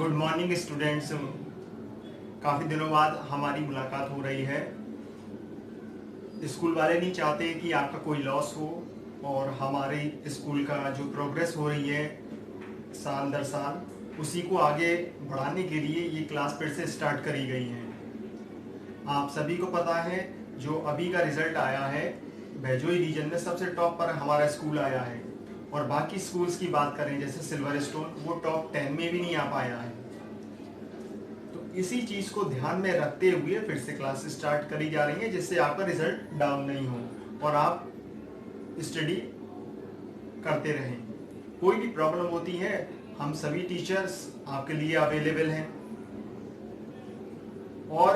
Good morning students. काफ़ी दिनों बाद हमारी मुलाकात हो रही है। स्कूल वाले नहीं चाहते कि आपका कोई लॉस हो और हमारे स्कूल का जो प्रोग्रेस हो रही है साल दर साल, उसी को आगे बढ़ाने के लिए ये क्लास फिर से स्टार्ट करी गई है। आप सभी को पता है जो अभी का रिजल्ट आया है, भैजोई रीजन में सबसे टॉप पर हमारा स्कूल आया है। और बाकी स्कूल्स की बात करें जैसे सिल्वर स्टोन, वो टॉप 10 में भी नहीं आ पाया है। तो इसी चीज को ध्यान में रखते हुए फिर से क्लास स्टार्ट करी जा रही है, जिससे आपका रिजल्ट डाउन नहीं हो और आप स्टडी करते रहें। कोई भी प्रॉब्लम होती है, हम सभी टीचर्स आपके लिए अवेलेबल हैं। और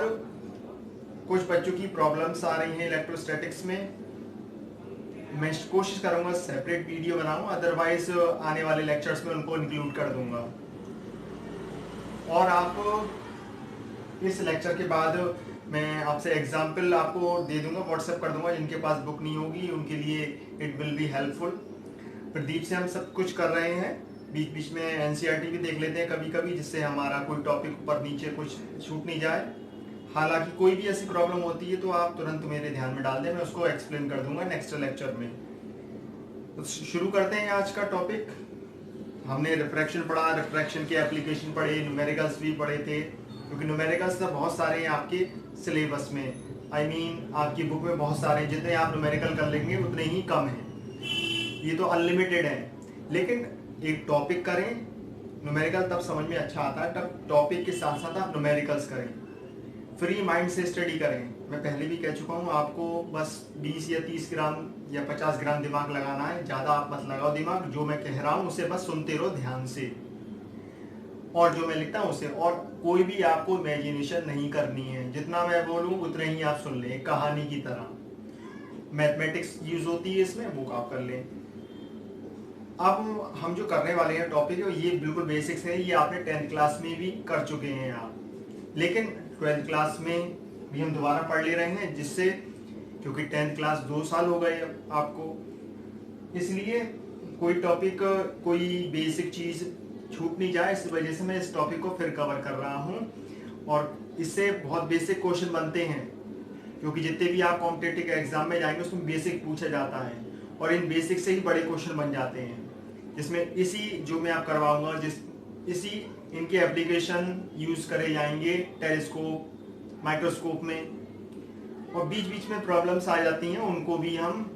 कुछ बच्चों की प्रॉब्लम्स आ रही हैं इलेक्ट्रोस्टैटिक्स में, मैं कोशिश करूंगा सेपरेट वीडियो बनाऊं, अदरवाइज आने वाले लेक्चर्स में उनको इंक्लूड कर दूंगा। और आप इस लेक्चर के बाद मैं आपसे एग्जाम्पल आपको दे दूंगा, व्हाट्सएप कर दूंगा। जिनके पास बुक नहीं होगी उनके लिए it will be helpful. Pradeep से हम सब कुछ कर रहे हैं, बीच बीच में एनसीईआरटी भी देख लेते हैं कभी कभी, जिससे हमारा कोई टॉपिक ऊपर नीचे कुछ छूट नहीं जाए। हालांकि कोई भी ऐसी प्रॉब्लम होती है तो आप तुरंत मेरे ध्यान में डाल दें, मैं उसको एक्सप्लेन कर दूंगा नेक्स्ट लेक्चर में। तो शुरू करते हैं आज का टॉपिक। हमने रिफ्रैक्शन पढ़ा, रिफ्रैक्शन के एप्लीकेशन पढ़े, न्यूमेरिकल्स भी पढ़े थे, क्योंकि न्यूमेरिकल्स तो बहुत सारे हैं आपके सिलेबस में। आई मीन आपकी बुक में बहुत सारे हैं, जितने आप न्यूमेरिकल कर लेंगे उतने ही कम हैं। ये तो अनलिमिटेड है। लेकिन एक टॉपिक करें, न्यूमेरिकल तब समझ में अच्छा आता है, तब टॉपिक के साथ साथ आप न्यूमेरिकल्स करें, फ्री माइंड से स्टडी करें। मैं पहले भी कह चुका हूँ, आपको बस 20 या 30 ग्राम या 50 ग्राम दिमाग लगाना है, ज़्यादा आप मत लगाओ दिमाग। जो मैं कह रहा हूँ उसे बस सुनते रहो ध्यान से, और जो मैं लिखता हूँ उसे। और कोई भी आपको इमेजिनेशन नहीं करनी है, जितना मैं बोलूँ उतने ही आप सुन लें, कहानी की तरह। मैथमेटिक्स यूज होती है इसमें, वो आप कर लें। अब हम जो करने वाले हैं टॉपिक, ये बिल्कुल बेसिक्स है, ये आपने 10th क्लास में भी कर चुके हैं आप, लेकिन 12th क्लास में भी हम दोबारा पढ़ ले रहे हैं, जिससे क्योंकि 10th क्लास 2 साल हो गए आपको, इसलिए कोई टॉपिक, कोई बेसिक चीज छूट नहीं जाए, इस वजह से मैं इस टॉपिक को फिर कवर कर रहा हूँ। और इससे बहुत बेसिक क्वेश्चन बनते हैं, क्योंकि जितने भी आप कॉम्पिटिटिव एग्जाम में जाएंगे उसमें बेसिक पूछा जाता है, और इन बेसिक से ही बड़े क्वेश्चन बन जाते हैं, जिसमें इसी जो मैं आप करवाऊंगा, इसी इनके एप्लीकेशन यूज करे जाएंगे टेलीस्कोप, माइक्रोस्कोप में। और बीच बीच में प्रॉब्लम्स आ जाती हैं, उनको भी हम,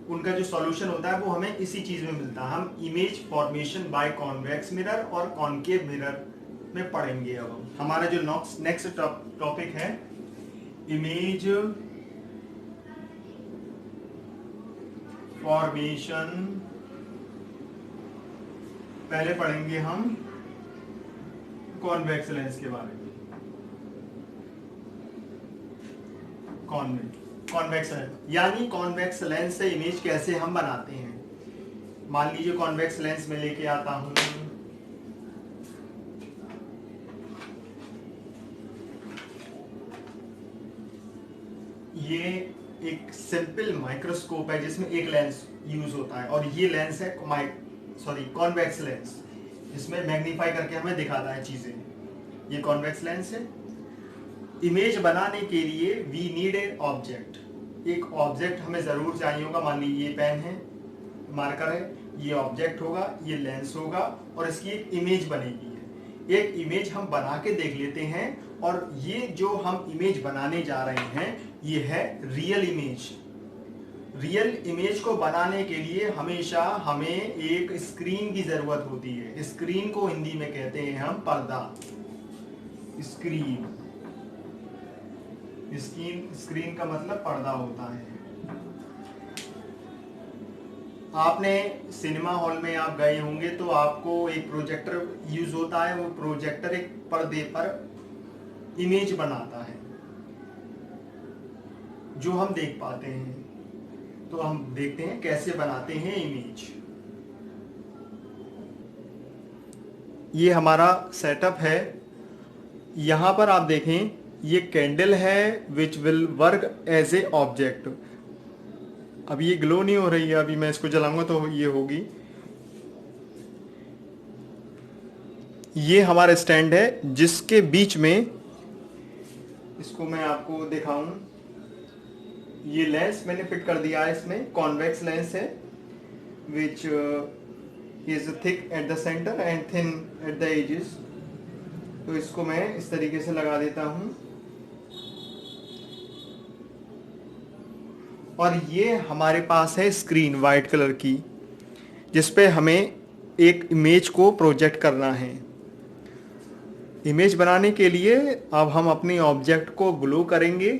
उनका जो सॉल्यूशन होता है वो हमें इसी चीज में मिलता है। हम image formation by convex mirror और कॉनकेव मिरर में पढ़ेंगे। अब हमारा जो नेक्स्ट टॉपिक है, इमेज फॉर्मेशन। पहले पढ़ेंगे हम कॉन्वेक्स लेंस के बारे में। कॉन्वेक्स लेंस यानी कॉन्वेक्स लेंस से इमेज कैसे हम बनाते हैं। मान लीजिए कॉन्वेक्स लेंस में लेके आता हूं, ये एक सिंपल माइक्रोस्कोप है जिसमें एक लेंस यूज होता है, और ये लेंस है कॉन्वेक्स लेंस, जिसमें मैग्नीफाई करके हमें दिखाता है चीजें। ये कॉन्वेक्स लेंस है। इमेज बनाने के लिए वी नीड ए ऑब्जेक्ट, एक ऑब्जेक्ट हमें जरूर चाहिए होगा। मान लीजिए ये पेन है, मार्कर है, ये ऑब्जेक्ट होगा, ये लेंस होगा, और इसकी एक इमेज बनेगी। एक इमेज हम बना के देख लेते हैं, और ये जो हम इमेज बनाने जा रहे हैं ये है रियल इमेज। रियल इमेज को बनाने के लिए हमेशा हमें एक स्क्रीन की जरूरत होती है। स्क्रीन को हिंदी में कहते हैं हम पर्दा। स्क्रीन, स्क्रीन का मतलब पर्दा होता है। आपने सिनेमा हॉल में आप गए होंगे तो आपको एक प्रोजेक्टर यूज होता है। वो प्रोजेक्टर एक पर्दे पर इमेज बनाता है जो हम देख पाते हैं। तो हम देखते हैं कैसे बनाते हैं इमेज। ये हमारा सेटअप है। यहां पर आप देखें, ये कैंडल है which will work as a object. अब ये ग्लो नहीं हो रही है, अभी मैं इसको जलाऊंगा तो ये होगी। ये हमारा स्टैंड है जिसके बीच में, इसको मैं आपको दिखाऊं, ये लेंस मैंने फिट कर दिया है। इसमें कॉन्वेक्स लेंस है which is thick at the centre and thin at the edges. तो इसको मैं इस तरीके से लगा देता हूं, और ये हमारे पास है स्क्रीन वाइट कलर की, जिस पे हमें एक इमेज को प्रोजेक्ट करना है। इमेज बनाने के लिए अब हम अपने ऑब्जेक्ट को ग्लो करेंगे।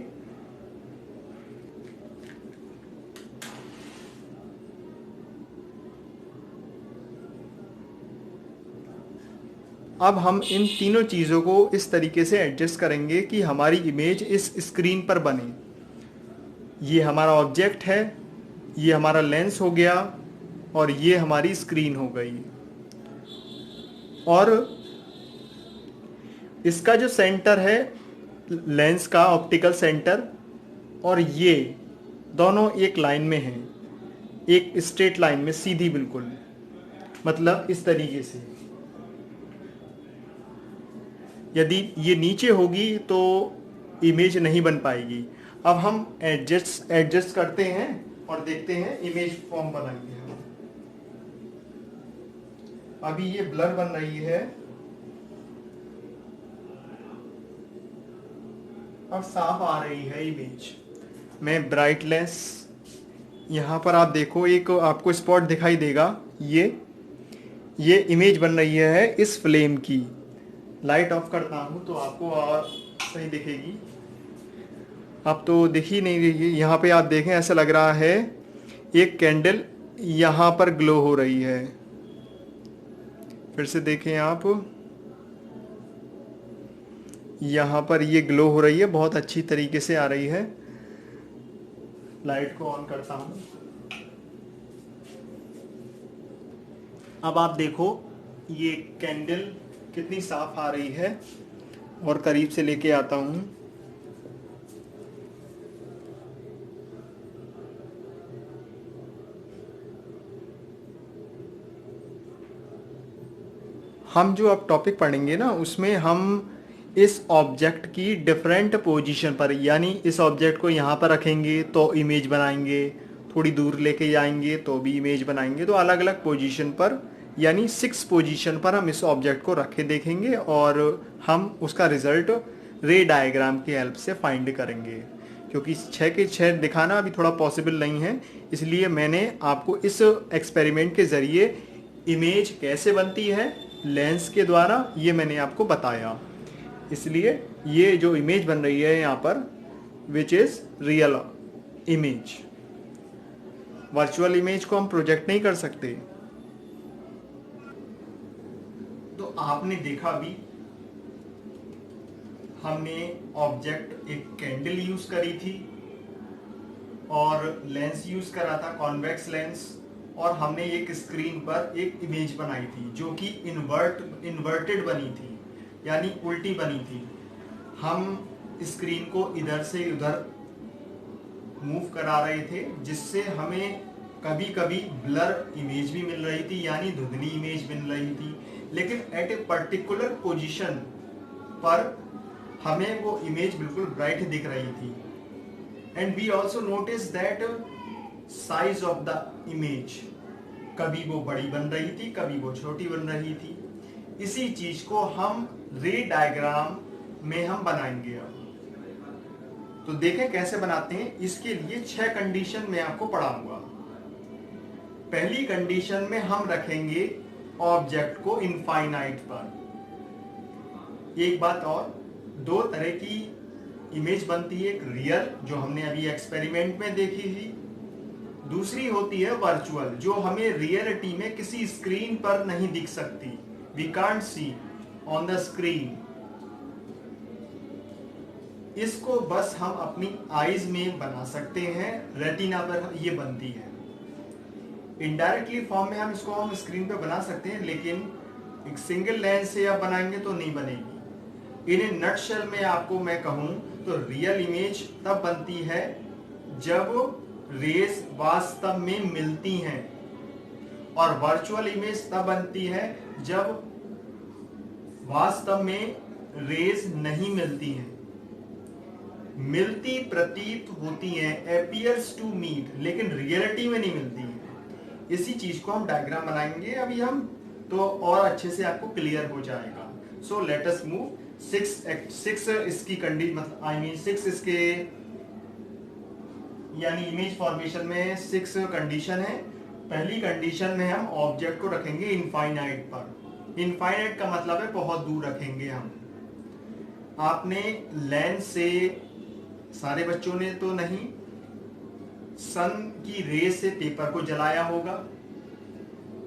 अब हम इन तीनों चीज़ों को इस तरीके से एडजस्ट करेंगे कि हमारी इमेज इस स्क्रीन पर बने। ये हमारा ऑब्जेक्ट है, ये हमारा लेंस हो गया, और ये हमारी स्क्रीन हो गई। और इसका जो सेंटर है लेंस का ऑप्टिकल सेंटर, और ये दोनों एक लाइन में हैं, एक स्ट्रेट लाइन में, सीधी बिल्कुल, मतलब इस तरीके से। यदि ये नीचे होगी तो इमेज नहीं बन पाएगी। अब हम एडजस्ट करते हैं और देखते हैं इमेज फॉर्म बनाएंगे हम। अभी ये ब्लर बन रही है, अब साफ आ रही है इमेज। मैं ब्राइटनेस, यहाँ पर आप देखो एक आपको स्पॉट दिखाई देगा, ये इमेज बन रही है इस फ्लेम की। लाइट ऑफ करता हूँ तो आपको और सही दिखेगी। अब तो दिख ही नहीं रही है। यहाँ पे आप देखें, ऐसा लग रहा है एक कैंडल यहाँ पर ग्लो हो रही है। फिर से देखें आप, यहाँ पर ये ग्लो हो रही है, बहुत अच्छी तरीके से आ रही है। लाइट को ऑन करता हूँ। अब आप देखो ये कैंडल कितनी साफ आ रही है, और करीब से लेके आता हूँ। हम जो अब टॉपिक पढ़ेंगे ना, उसमें हम इस ऑब्जेक्ट की डिफरेंट पोजीशन पर, यानी इस ऑब्जेक्ट को यहाँ पर रखेंगे तो इमेज बनाएंगे, थोड़ी दूर लेके जाएंगे तो भी इमेज बनाएंगे। तो अलग अलग पोजीशन पर, यानी 6 पोजीशन पर हम इस ऑब्जेक्ट को रखे देखेंगे, और हम उसका रिजल्ट रे डायग्राम की हेल्प से फाइंड करेंगे। क्योंकि 6 के 6 दिखाना अभी थोड़ा पॉसिबल नहीं है, इसलिए मैंने आपको इस एक्सपेरिमेंट के ज़रिए इमेज कैसे बनती है लेंस के द्वारा, ये मैंने आपको बताया। इसलिए ये जो इमेज बन रही है यहाँ पर, which is real image. Virtual image को हम प्रोजेक्ट नहीं कर सकते। तो आपने देखा भी, हमने ऑब्जेक्ट एक कैंडल यूज करी थी, और लेंस यूज करा था कॉन्वेक्स लेंस, और हमने एक स्क्रीन पर एक इमेज बनाई थी जो कि इन्वर्टेड बनी थी, यानी उल्टी बनी थी। हम स्क्रीन को इधर से उधर मूव करा रहे थे, जिससे हमें कभी कभी ब्लर इमेज भी मिल रही थी, यानी धुंधली इमेज मिल रही थी। लेकिन एट ए पर्टिकुलर पोजीशन पर हमें वो इमेज बिल्कुल ब्राइट दिख रही थी। And we also notice that size of the image, कभी वो बड़ी बन रही थी, कभी वो छोटी बन रही थी। इसी चीज को हम रे डायग्राम में हम बनाएंगे। अब तो देखें कैसे बनाते हैं। इसके लिए 6 कंडीशन मैं आपको पढ़ाऊंगा। पहली कंडीशन में हम रखेंगे ऑब्जेक्ट को इनफाइनाइट पर। एक बात और, 2 तरह की इमेज बनती है, एक रियल जो हमने अभी एक्सपेरिमेंट में देखी थी, दूसरी होती है वर्चुअल जो हमें रियलिटी में किसी स्क्रीन पर नहीं दिख सकती। We can't see on the screen. इसको बस हम अपनी आईज में बना सकते हैं, रेटिना पर ये बनती है। इनडायरेक्टली फॉर्म में हम इसको हम स्क्रीन पे बना सकते हैं, लेकिन एक सिंगल लेंस से आप बनाएंगे तो नहीं बनेगी। इन ए नटशेल में आपको मैं कहूं तो रियल इमेज तब बनती है जब रेस वास्तव में मिलती हैं, और वर्चुअल इमेज तब बनती है जब वास्तव में रेज नहीं मिलती हैं, मिलती प्रतीत होती हैं, appears to meet, लेकिन रियलिटी में नहीं मिलती हैं। इसी चीज को हम डायग्राम बनाएंगे अभी हम, तो और अच्छे से आपको क्लियर हो जाएगा। So let us move. 6 इसकी कंडीशन, मतलब आई मीन 6 इसके यानी इमेज फॉर्मेशन में 6 कंडीशन है। पहली कंडीशन में हम ऑब्जेक्ट को रखेंगे इनफाइनाइट पर। इनफाइनाइट का मतलब है बहुत दूर रखेंगे हम। आपने लेंस से, सारे बच्चों ने तो नहीं, सन की रे से पेपर को जलाया होगा।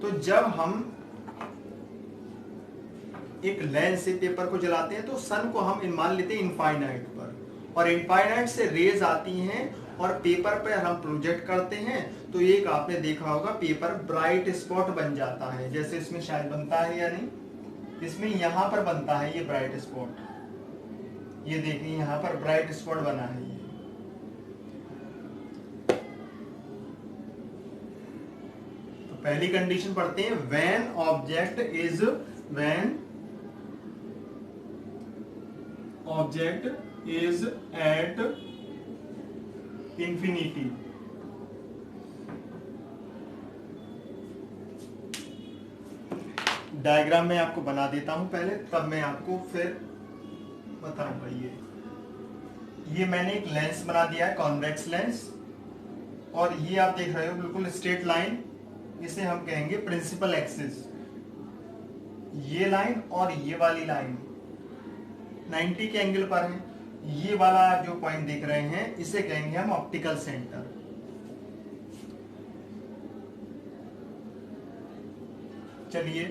तो जब हम एक लेंस से पेपर को जलाते हैं तो सन को हम मान लेते हैं इनफाइनाइट पर, और इनफाइनाइट से रेज आती हैं और पेपर पर हम प्रोजेक्ट करते हैं, तो एक आपने देखा होगा पेपर ब्राइट स्पॉट बन जाता है। जैसे इसमें शायद बनता है या नहीं, इसमें यहां पर बनता है ये ब्राइट स्पॉट। ये देखिए यहां पर ब्राइट स्पॉट बना है ये। तो पहली कंडीशन पढ़ते हैं, when object is at infinity. Diagram में आपको बना देता हूं पहले, तब मैं आपको फिर बताऊंगा। ये मैंने एक लेंस बना दिया है, कॉन्वेक्स लेंस, और ये आप देख रहे हो बिल्कुल स्ट्रेट लाइन, इसे हम कहेंगे प्रिंसिपल एक्सिस। ये लाइन और ये वाली लाइन 90 के एंगल पर है। ये वाला जो पॉइंट देख रहे हैं इसे कहेंगे हम ऑप्टिकल सेंटर। चलिए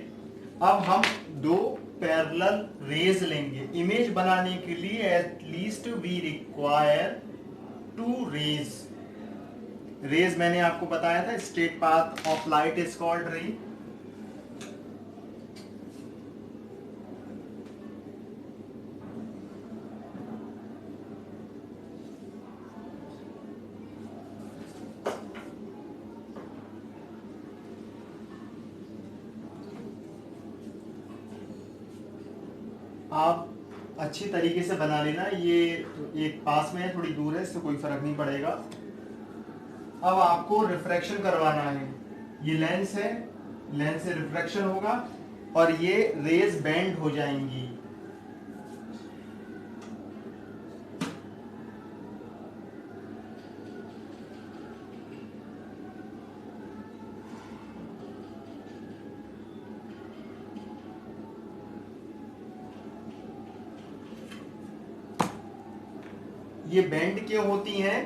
अब हम दो पैरेलल रेज लेंगे। इमेज बनाने के लिए at least we require 2 rays. Rays मैंने आपको बताया था, straight path of light is called ray. आप अच्छी तरीके से बना लेना। ये एक पास में है, थोड़ी दूर है, इससे कोई फर्क नहीं पड़ेगा। अब आपको रिफ्रैक्शन करवाना है। ये लेंस है, लेंस से रिफ्रैक्शन होगा और ये रेज बेंड हो जाएंगी। ये बेंड क्यों होती हैं?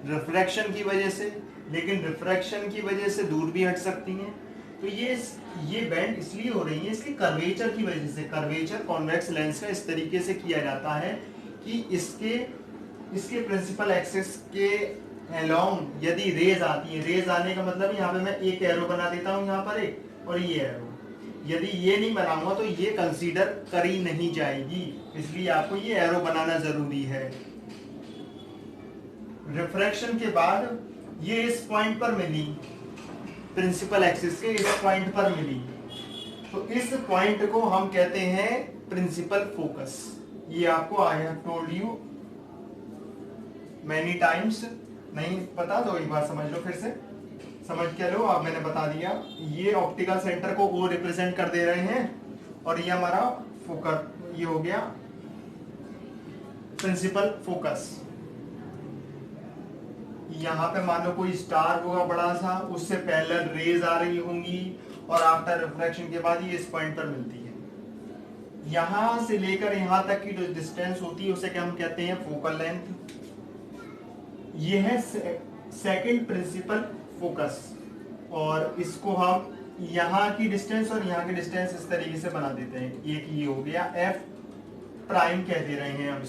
रिफ्रैक्शन की वजह से, लेकिन रिफ्रैक्शन की वजह से दूर भी हट सकती हैं। तो ये बेंड इसलिए हो रही है, इसकी कर्वेचर की वजह से। कर्वेचर कॉन्वेक्स लेंस का इस तरीके से किया जाता है कि इसके प्रिंसिपल एक्सिस के अलोंग यदि रेज आती है, रेज आने का मतलब यहाँ पे मैं एक एरो बना देता हूँ, यहाँ पर एक, और ये एरो, यदि ये नहीं बनाऊंगा तो ये कंसीडर करी नहीं जाएगी, इसलिए आपको ये एरो बनाना जरूरी है। रिफ्रैक्शन के बाद ये इस पॉइंट पर मिली, प्रिंसिपल एक्सिस के इस पॉइंट पर मिली, तो इस पॉइंट को हम कहते हैं प्रिंसिपल फोकस। ये आपको I have told you many times, नहीं पता तो एक बार समझ लो, फिर से समझ के लो। अब मैंने बता दिया, ये ऑप्टिकल सेंटर को ओ रिप्रेजेंट कर दे रहे हैं और ये हमारा फोकस, ये हो गया प्रिंसिपल फोकस। यहाँ पे मान लो कोई स्टार होगा बड़ा सा, उससे पैरेलल रेज आ रही होंगी और आफ्टर रिफ्रैक्शन के बाद ये इस पॉइंट पर मिलती है। यहां से लेकर यहां तक की जो डिस्टेंस होती है उसे क्या हम कहते हैं? Focal length. ये है सेकंड प्रिंसिपल फोकस, और इसको हम यहाँ की डिस्टेंस और यहाँ की डिस्टेंस इस तरीके से बना देते हैं। एक ये हो गया एफ प्राइम कह दे रहे हैं, अब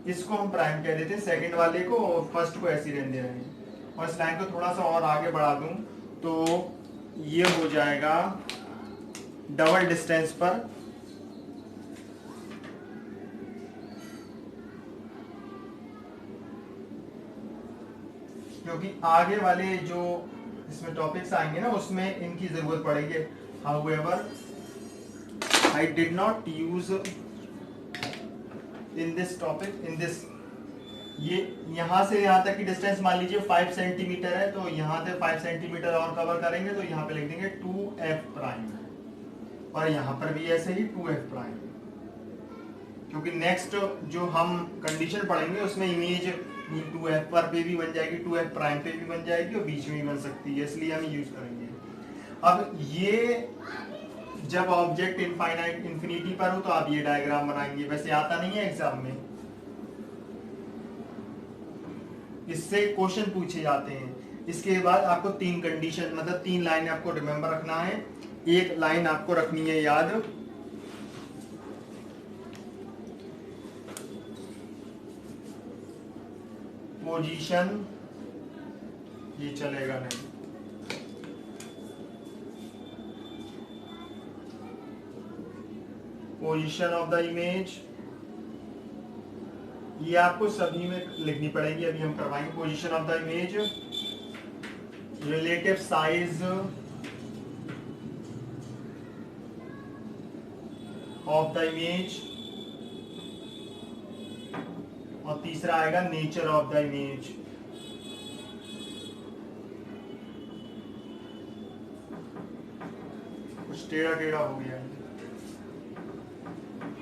इसको हम प्राइम कह देते हैं सेकंड वाले को, और फर्स्ट को ऐसे रहने दे रहे हैं। और इस लाइन को थोड़ा सा और आगे बढ़ा दूं तो ये हो जाएगा डबल डिस्टेंस पर। क्योंकि आगे वाले जो इसमें टॉपिक्स आएंगे ना, उसमें इनकी जरूरत पड़ेगी। However I did not use in this topic, in this, ये यहाँ से यहाँ तक की डिस्टेंस मान लीजिए 5 सेंटीमीटर है, तो यहाँ से 5 सेंटीमीटर और कवर करेंगे, तो यहाँ पे लिख देंगे 2f प्राइम, और यहाँ पर भी ऐसे ही 2f प्राइम, क्योंकि नेक्स्ट जो हम कंडीशन पढ़ेंगे उसमें इमेज 2f पर पे भी बन जाएगी, 2f प्राइम पे भी बन जाएगी, और बीच में भी बन सकती है, इसलिए हम यूज करेंगे। अब ये जब ऑब्जेक्ट इनफाइनाइट इंफिनिटी पर हो तो आप ये डायग्राम बनाएंगे, वैसे आता नहीं है एग्जाम में, इससे क्वेश्चन पूछे जाते हैं। इसके बाद आपको 3 कंडीशन, मतलब 3 लाइन आपको रिमेंबर रखना है। एक लाइन आपको रखनी है याद, पोजीशन, ये चलेगा नहीं, पोजीशन ऑफ द इमेज, ये आपको सभी में लिखनी पड़ेगी, अभी हम करवाएंगे। Position of the image, relative size of the image, और तीसरा आएगा नेचर ऑफ द इमेज। कुछ टेढ़ा टेढ़ा हो गया,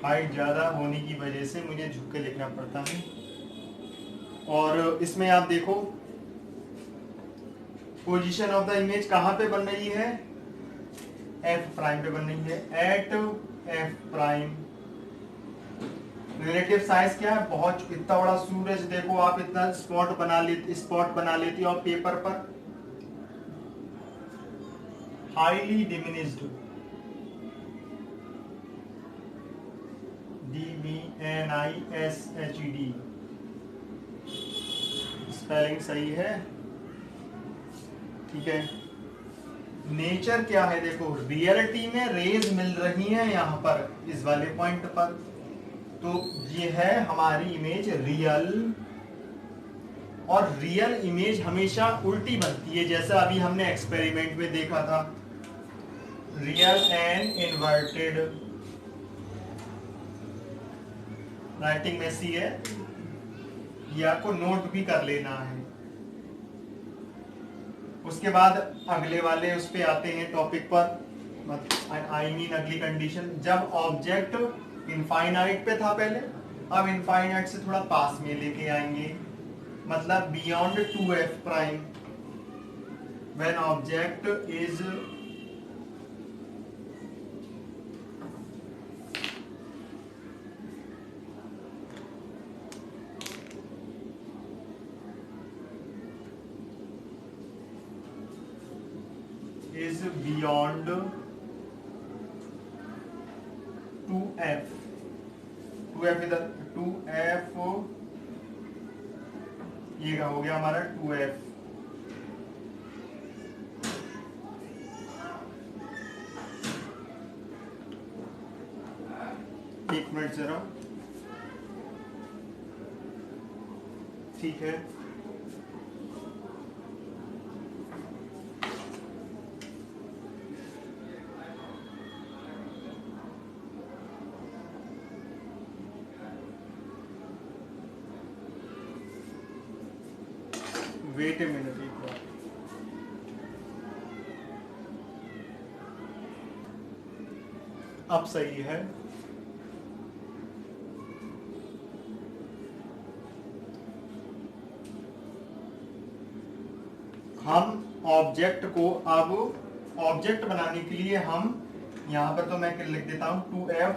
हाइट ज्यादा होने की वजह से मुझे झुक के लिखना पड़ता है। और इसमें आप देखो पोजीशन ऑफ द इमेज कहां पे बन रही है, एफ प्राइम पे बन रही है, at F prime. Relative size क्या है, बहुत, इतना बड़ा सूरज देखो आप, इतना स्पॉट बना लेती हो पेपर पर, हाईली डिमिनिश्ड, DMISHED, स्पेलिंग सही है, ठीक है। नेचर क्या है, देखो रियलिटी में रेज मिल रही है यहाँ पर इस वाले पॉइंट पर, तो ये है हमारी इमेज रियल, और रियल इमेज हमेशा उल्टी बनती है, जैसा अभी हमने एक्सपेरिमेंट में देखा था, real and inverted. Writing messy है, ये आपको नोट भी कर लेना है। उसके बाद अगले वाले उस पे आते हैं टॉपिक पर, आई मीन अगली कंडीशन, जब ऑब्जेक्ट इनफाइनाइट पे था पहले, अब इनफाइनाइट से थोड़ा पास में लेके आएंगे, मतलब beyond 2f prime, when object is beyond 2f, 2f इधर 2f, ये हो गया हमारा 2f, एक मिनट जरा, ठीक है। वेट ए मिनट, एक बार, अब सही है। हम ऑब्जेक्ट को, अब ऑब्जेक्ट बनाने के लिए हम यहां पर, तो मैं लिख देता हूं 2f,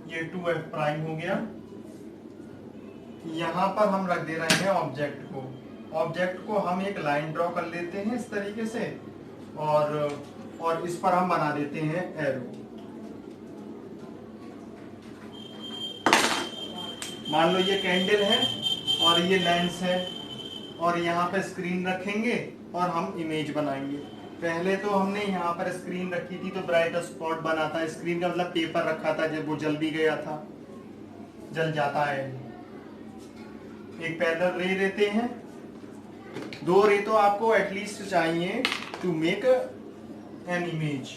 ये 2f प्राइम हो गया, यहाँ पर हम रख दे रहे हैं ऑब्जेक्ट को। ऑब्जेक्ट को हम एक लाइन ड्रॉ कर लेते हैं इस तरीके से, और इस पर हम बना देते हैं एरो। मान लो ये कैंडल है और ये लेंस है, और यहाँ पे स्क्रीन रखेंगे और हम इमेज बनाएंगे। पहले तो हमने यहाँ पर स्क्रीन रखी थी तो ब्राइट स्पॉट बना था, स्क्रीन का मतलब पेपर रखा था, जब वो जल भी गया था, जल जाता है। एक पैरेलल रे देते हैं, 2 रे तो आपको एटलीस्ट चाहिए टू मेक एन इमेज।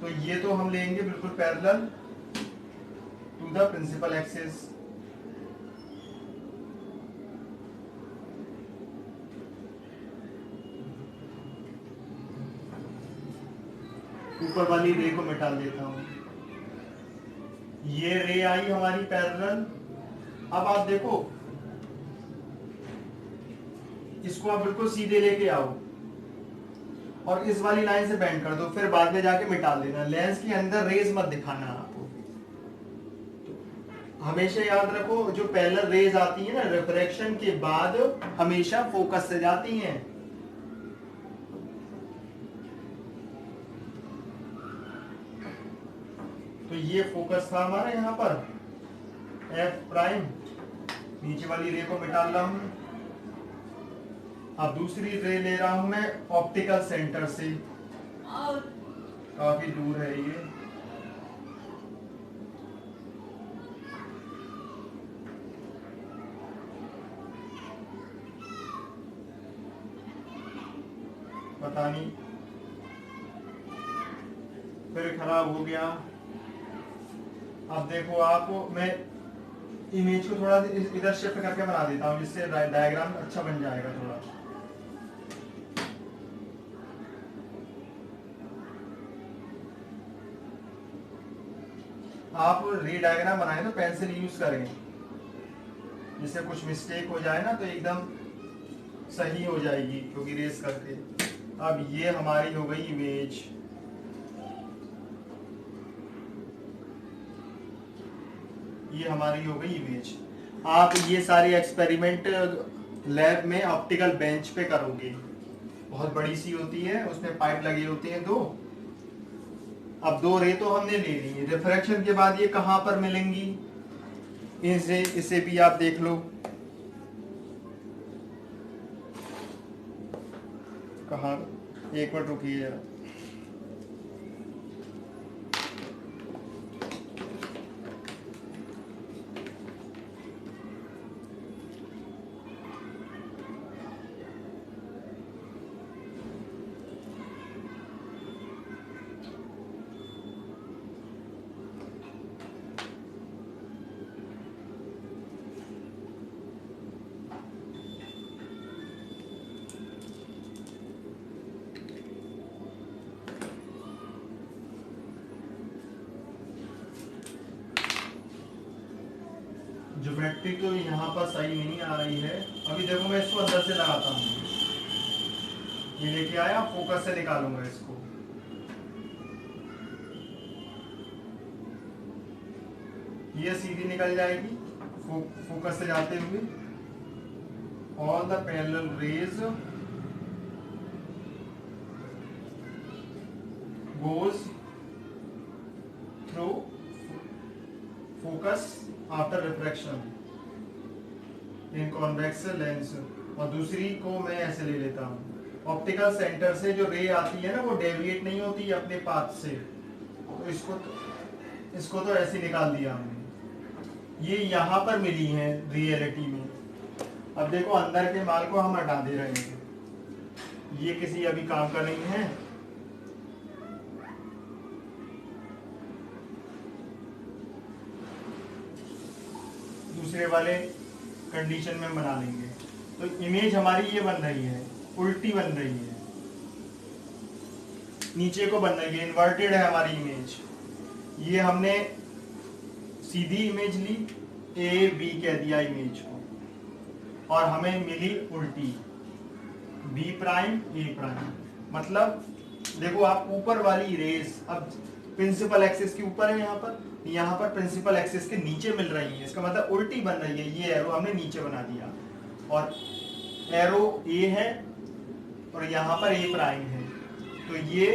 तो ये तो हम लेंगे बिल्कुल parallel to the principal axis. ऊपर वाली रे को मिटा देता हूं। ये रे आई हमारी पैरेलल। अब आप देखो, इसको आप बिल्कुल सीधे लेके आओ और इस वाली लाइन से बेंड कर दो, फिर बाद में जाके मिटा देना। लेंस के अंदर रेज मत दिखाना आपको। हमेशा याद रखो, जो पैरेलल रेज आती है ना, रिफ्रैक्शन के बाद हमेशा फोकस से जाती हैं। तो ये फोकस था हमारा यहाँ पर एफ प्राइम। नीचे वाली रे को मिटा रहा हूं। अब दूसरी रे ले रहा हूं मैं ऑप्टिकल सेंटर से, काफी दूर है ये। पता नहीं फिर खराब हो गया। अब देखो आपको मैं इमेज को थोड़ा इधर शिफ्ट करके बना देता हूँ, जिससे डायग्राम अच्छा बन जाएगा थोड़ा। आप रे डायग्राम बनाए तो पेंसिल यूज करें, जिससे कुछ मिस्टेक हो जाए ना तो एकदम सही हो जाएगी, क्योंकि रेस करके। अब ये हमारी हो गई इमेज। ये हमारी हो गई इमेज। आप ये सारे एक्सपेरिमेंट लैब में ऑप्टिकल बेंच पे करोगे। बहुत बड़ी सी होती है, उसमें पाइप लगे होते हैं दो। अब दो रे तो हमने ले ली। रिफ्रैक्शन के बाद ये कहां पर मिलेंगी, इसे भी आप देख लो कहां। एक मिनट रुकिए जरा। ज्योमेट्री तो यहाँ पर सही नहीं आ रही है। अभी देखो मैं इसको अंदर से लगाता हूँ। ये लेके आया, फोकस से निकालूंगा इसको। ये सीधी निकल जाएगी फोकस से जाते हुए। All the parallel raise goes through focus after refraction in convex lens। और दूसरी को मैं ऐसे ले लेता हूँ। ऑप्टिकल सेंटर से जो रे आती है ना, वो डेविएट नहीं होती अपने पाथ से। तो इसको तो ऐसे निकाल दिया हमने। ये यहाँ पर मिली है रियलिटी में। अब देखो अंदर के माल को हम हटा दे रहे हैं, ये किसी अभी काम का नहीं है। दूसरे वाले कंडीशन में बना लेंगे। तो इमेज हमारी ये बन रही है, उल्टी बन रही है, नीचे को बन रही है, इन्वर्टेड है हमारी इमेज। ये हमने सीधी इमेज ली, ए बी कह दिया इमेज को, और हमें मिली उल्टी, बी प्राइम ए प्राइम। मतलब देखो आप ऊपर वाली रेस अब प्रिंसिपल एक्सिस के ऊपर है, यहाँ पर प्रिंसिपल एक्सिस के नीचे मिल रही है। इसका मतलब उल्टी बन रही है। ये एरो हमने नीचे बना दिया, और एरो ए है और यहाँ पर ए प्राइम है। तो ये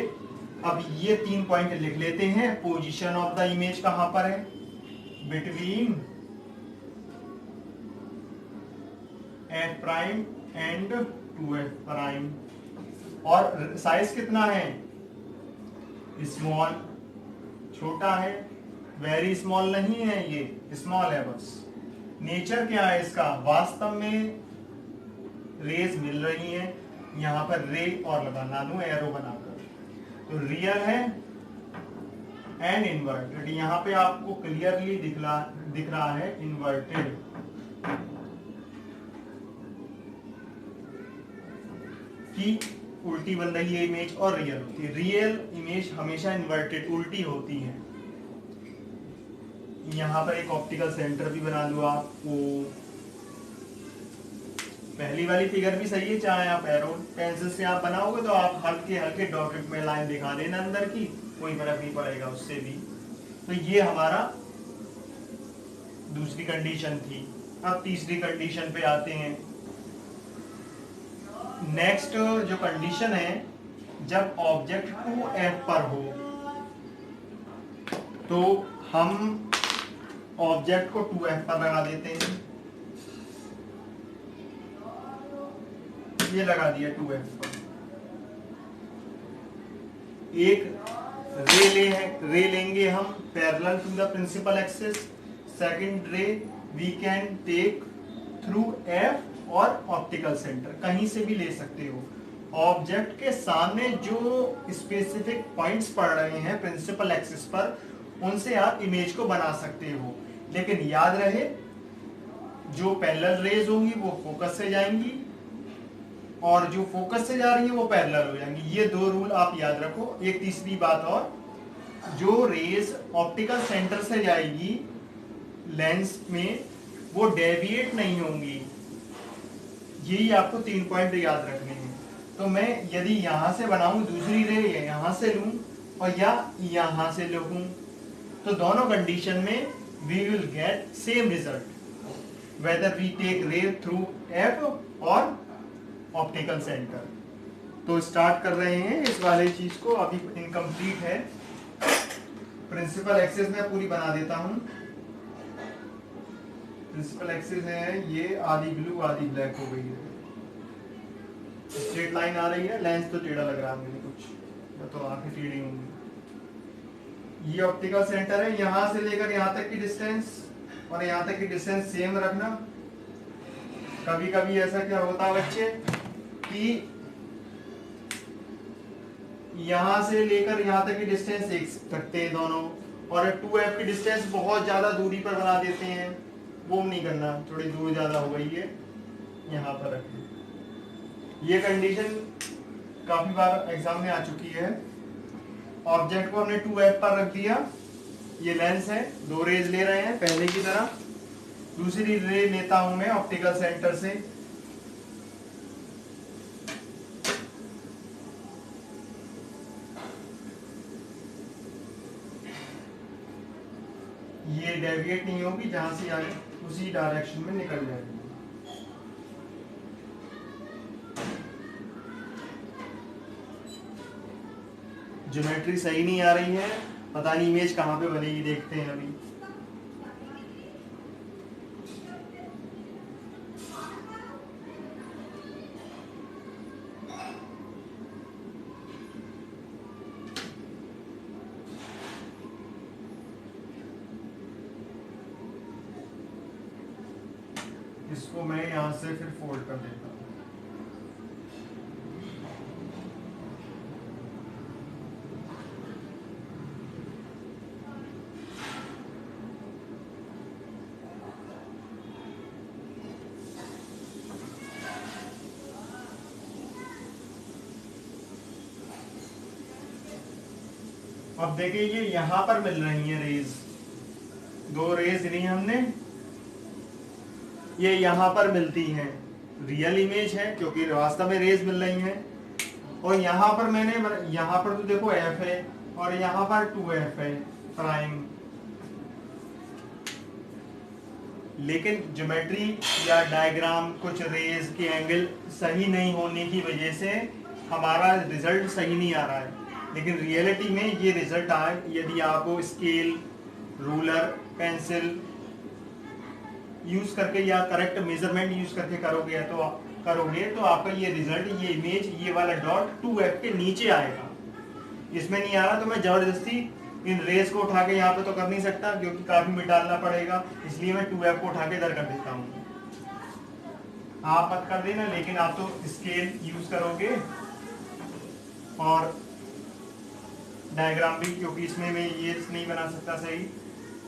अब ये 3 पॉइंट लिख लेते हैं। पोजीशन ऑफ द इमेज कहां पर है, between F prime and 2f prime. और साइज कितना है, स्मॉल, छोटा है, वेरी स्मॉल नहीं है, ये स्मॉल है बस। नेचर क्या है इसका, वास्तव में रेज मिल रही है, यहाँ पर रे और लगाना एरो बनाकर। तो रियल है एंड इन्वर्टेड। यहाँ पे आपको क्लियरली दिख रहा है इन्वर्टेड। कि उल्टी बन रही है इमेज और रियल होती है। रियल इमेज हमेशा इन्वर्टेड उल्टी होती है। यहाँ पर एक ऑप्टिकल सेंटर भी बना दूं आपको। पहली वाली फिगर भी सही है, चाहे आप एरो पेंसिल से आप बनाओगे तो आप हल्के हल्के डॉटेड में लाइन दिखा देना अंदर की, कोई फर्क नहीं पड़ेगा उससे भी। तो ये हमारा दूसरी कंडीशन थी। अब तीसरी कंडीशन पे आते हैं। नेक्स्ट जो कंडीशन है, जब ऑब्जेक्ट 2f पर हो तो हम ऑब्जेक्ट को 2f पर लगा देते हैं। ये लगा दिया 2f पर। एक रे लेंगे हम parallel to the principal axis. Second ray we can take through f और ऑप्टिकल सेंटर, कहीं से भी ले सकते हो। ऑब्जेक्ट के सामने जो स्पेसिफिक पॉइंट्स पड़ रहे हैं प्रिंसिपल एक्सिस पर, उनसे आप इमेज को बना सकते हो। लेकिन याद रहे, जो पैरेलल रेज होंगी वो फोकस से जाएंगी और जो फोकस से जा रही है वो पैरेलल हो जाएंगी। ये दो रूल आप याद रखो। एक तीसरी बात और, जो रेज ऑप्टिकल सेंटर से जाएगी लेंस में, वो डेविएट नहीं होंगी। यही आपको 3 पॉइंट याद रखने हैं। तो मैं यदि यहां से बनाऊं, दूसरी रे यहां से लूं और या यहां से लूं, तो दोनों कंडीशन में we will get same result, whether we take ray through F और ऑप्टिकल सेंटर। तो स्टार्ट कर रहे हैं इस वाले चीज को, अभी इनकम्प्लीट है। प्रिंसिपल एक्सिस में पूरी बना देता हूं। प्रिंसिपल एक्सिस है ये, आधी ब्लू आधी ब्लैक हो गई है। स्ट्रेट लाइन आ रही है, लेंस तो टेढ़ा लग रहा है मुझे कुछ, तो आंखें टेढ़ी होंगी। ये ऑप्टिकल सेंटर है, यहां से लेकर यहां तक की डिस्टेंस और यहां तक की डिस्टेंस सेम रखना। कभी कभी ऐसा क्या होता है बच्चे कि यहां से लेकर यहां तक की डिस्टेंस एक रखते हैं दोनों, और 2f की डिस्टेंस बहुत ज्यादा दूरी पर बना देते हैं। वो नहीं करना, थोड़ी दूर ज्यादा हो गई है, यहाँ पर रखें। ये कंडीशन काफी बार एग्जाम में आ चुकी है। ऑब्जेक्ट को हमने 2f पर रख दिया, ये लेंस है, दो रेज ले रहे हैं पहले की तरह। दूसरी रे लेता हूं मैं ऑप्टिकल सेंटर से, ये डेविएट नहीं होगी, जहां से आगे उसी डायरेक्शन में निकल जाएगी। ज्योमेट्री सही नहीं आ रही है, पता नहीं इमेज कहां पे बनेगी, देखते हैं अभी। इसको मैं यहां से फिर फोल्ड कर देता हूं। अब देखिए, ये यहां पर मिल रही है रेज, दो रेज ली हमने, ये यहां पर मिलती हैं। रियल इमेज है क्योंकि वास्तव में रेज मिल रही हैं। और यहां पर मैंने, यहां पर तो देखो f है और यहां पर 2f है प्राइम, लेकिन ज्योमेट्री या डायग्राम कुछ रेज के एंगल सही नहीं होने की वजह से हमारा रिजल्ट सही नहीं आ रहा है। लेकिन रियलिटी में ये रिजल्ट आए यदि आप स्केल, रूलर, पेंसिल यूज करके या करेक्ट मेजरमेंट यूज करके करोगे तो आपका ये रिजल्ट, ये इमेज, ये वाला डॉट 2f के नीचे आएगा। इसमें नहीं आ रहा तो मैं जबरदस्ती इन रेस को उठा के यहाँ पे तो कर नहीं सकता क्योंकि काफी मिटाना पड़ेगा, इसलिए मैं 2f को उठा के इधर कर देता हूँ। आप मत कर देना, लेकिन आप तो स्केल यूज करोगे और डायग्राम भी, क्योंकि इसमें मैं ये नहीं बना सकता सही।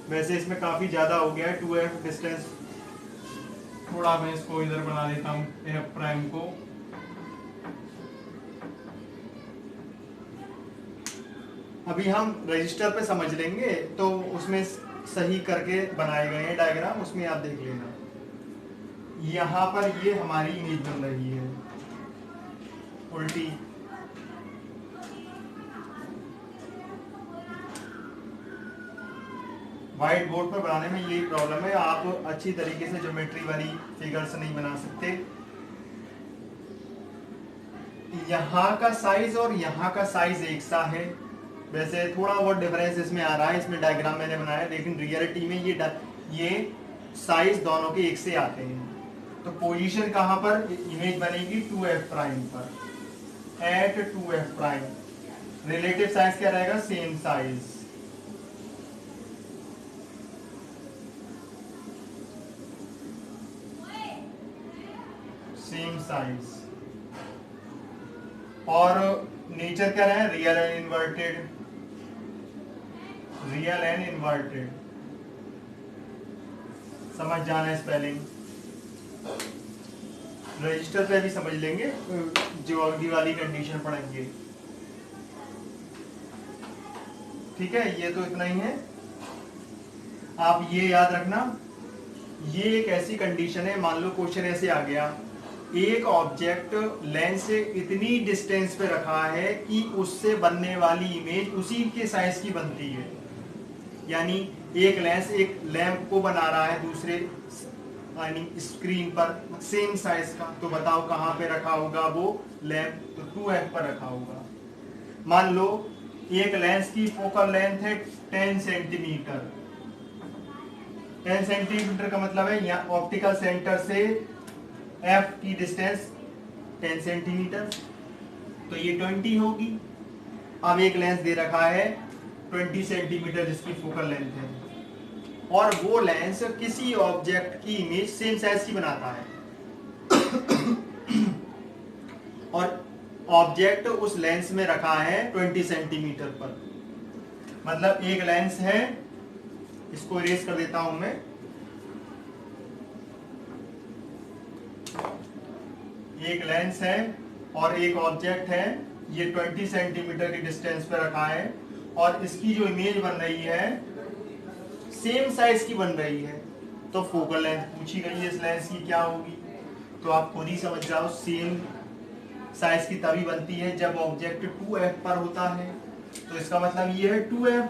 वैसे इसमें काफ़ी ज़्यादा हो गया है 2f डिस्टेंस। थोड़ा मैं इसको इधर बना देता हूँ f प्राइम को। अभी हम रजिस्टर पे समझ लेंगे तो उसमें सही करके बनाए गए हैं डायग्राम, उसमें आप देख लेना। यहाँ पर ये हमारी इमेज बन रही है उल्टी। व्हाइट बोर्ड पर बनाने में यही प्रॉब्लम है, आप अच्छी तरीके से ज्योमेट्री वाली फिगर्स नहीं बना सकते। यहाँ का साइज और यहाँ का साइज एक सा है, वैसे थोड़ा बहुत डिफरेंस इसमें आ रहा है, इसमें डायग्राम मैंने बनाया, लेकिन रियलिटी में ये साइज दोनों के एक से आते हैं। तो पोजीशन कहाँ पर इमेज बनेगी 2f प्राइम पर, eight 2f prime. Relative size क्या रहेगा, सेम साइज। Same size. और नेचर क्या रहे, real and inverted. Real and inverted समझ जाना है स्पेलिंग। रजिस्टर पे भी समझ लेंगे, जो अगली वाली कंडीशन पढ़ेंगे। ठीक है, ये तो इतना ही है। आप ये याद रखना, ये एक ऐसी कंडीशन है, मान लो क्वेश्चन ऐसे आ गया, एक ऑब्जेक्ट लेंस से इतनी डिस्टेंस पे रखा है कि उससे बनने वाली इमेज उसी के साइज की बनती है। यानी एक लेंस एक लैंप को बना रहा है दूसरे स्क्रीन पर सेम साइज का, तो बताओ कहाँ पे रखा होगा वो लैंप, तो 2f पर रखा होगा। मान लो एक लेंस की फोकल लेंथ है 10 सेंटीमीटर। 10 सेंटीमीटर का मतलब है यहाँ ऑप्टिकल सेंटर से f की डिस्टेंस 10 सेंटीमीटर, तो ये 20 होगी। अब एक लेंस दे रखा है 20 सेंटीमीटर जिसकी फोकल लेंथ है, और वो लेंस किसी ऑब्जेक्ट की इमेज सेम साइज की बनाता है और ऑब्जेक्ट उस लेंस में रखा है 20 सेंटीमीटर पर। मतलब एक लेंस है, इसको इरेज कर देता हूं मैं, एक लेंस है और एक ऑब्जेक्ट है, ये 20 सेंटीमीटर की डिस्टेंस पे रखा है, और इसकी जो इमेज बन रही है सेम साइज की बन रही है। तो फोकल लेंथ पूछी गई है इस लेंस की क्या होगी, तो आप खुद ही समझ जाओ, सेम साइज की तभी बनती है जब ऑब्जेक्ट 2f पर होता है। तो इसका मतलब ये है 2f,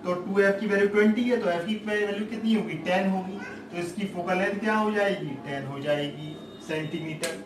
तो 2f की वैल्यू 20 है, तो f की वैल्यू कितनी होगी, 10 होगी। तो इसकी फोकल लेंथ क्या हो जाएगी, 10 हो जाएगी सेंटीमीटर।